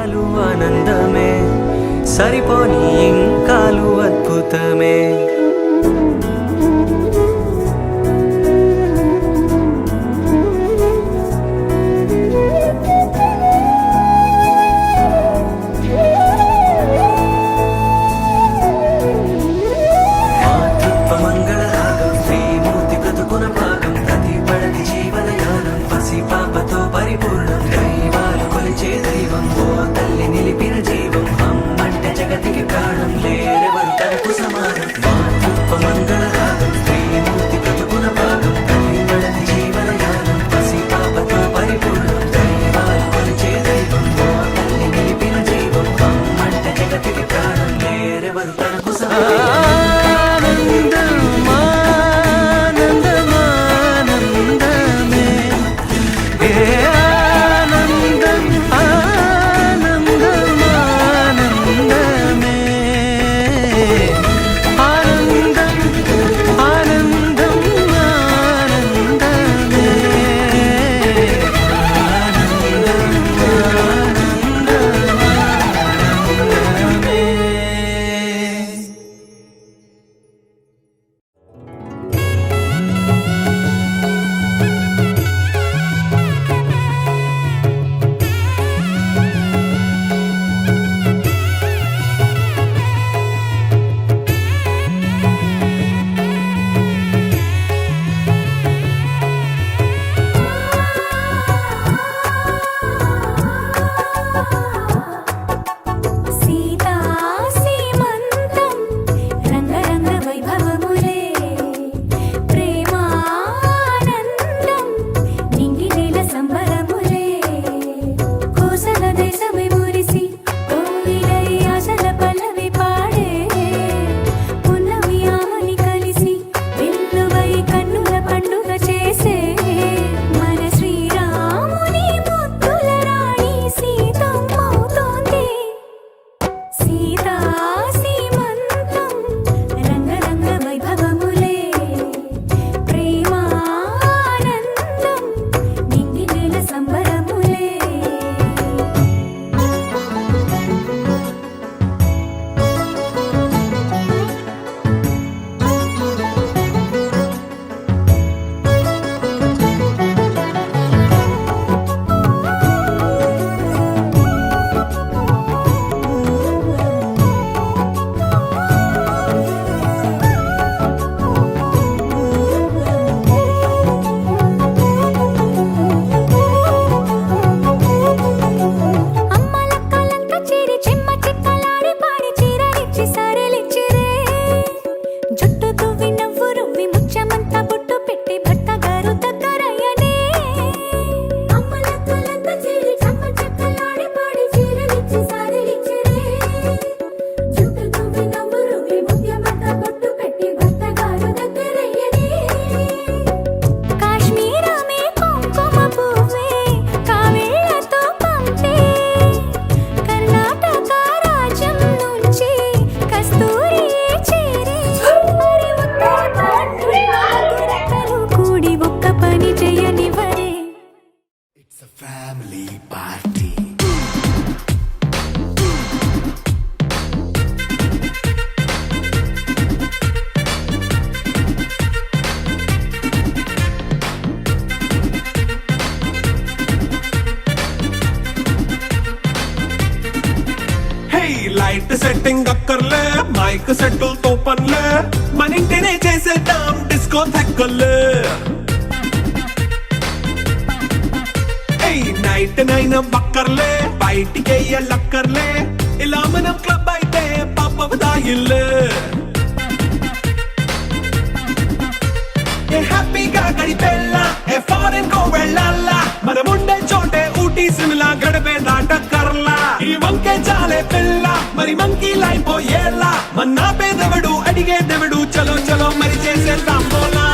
చాలు ఆనందమే, సరిపోని ఇంకాలు అద్భుతమే. లైట్ సెట్టింగ్ అక్కర్లే, మైక్ సెట్టులతో పనులే, మన ఇంటినే చేసేద్దాం డిస్కో థెక్కలే. నైట్ నైన్ బక్కర్లే, బయటికి ఎల్లక్కర్లే, ఇలా మనం క్లబ్ అయితే పాపదాయిల్లే. హ్యాపీగా గడిపెళ్ళా, ఫారెన్ కో వెళ్ళాలా, మనముండే చోటే ఊటీ సిమ్లా గడిపే దాటక్కర్లా. ఈ వంకే చాలే పిల్ల, మరి మంకీ లైపోయేలా, మన్నా పేదవడు అడిగేదెవడు, చలో చలో మరి చేసేద్దాం బోలా.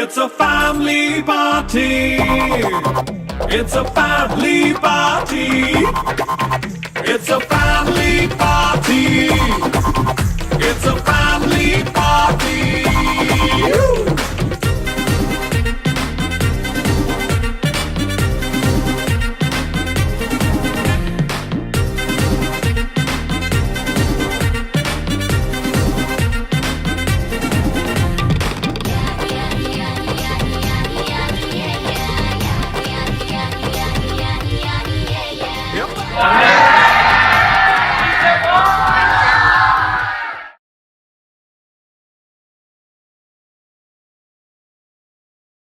It's a family party, it's a family party.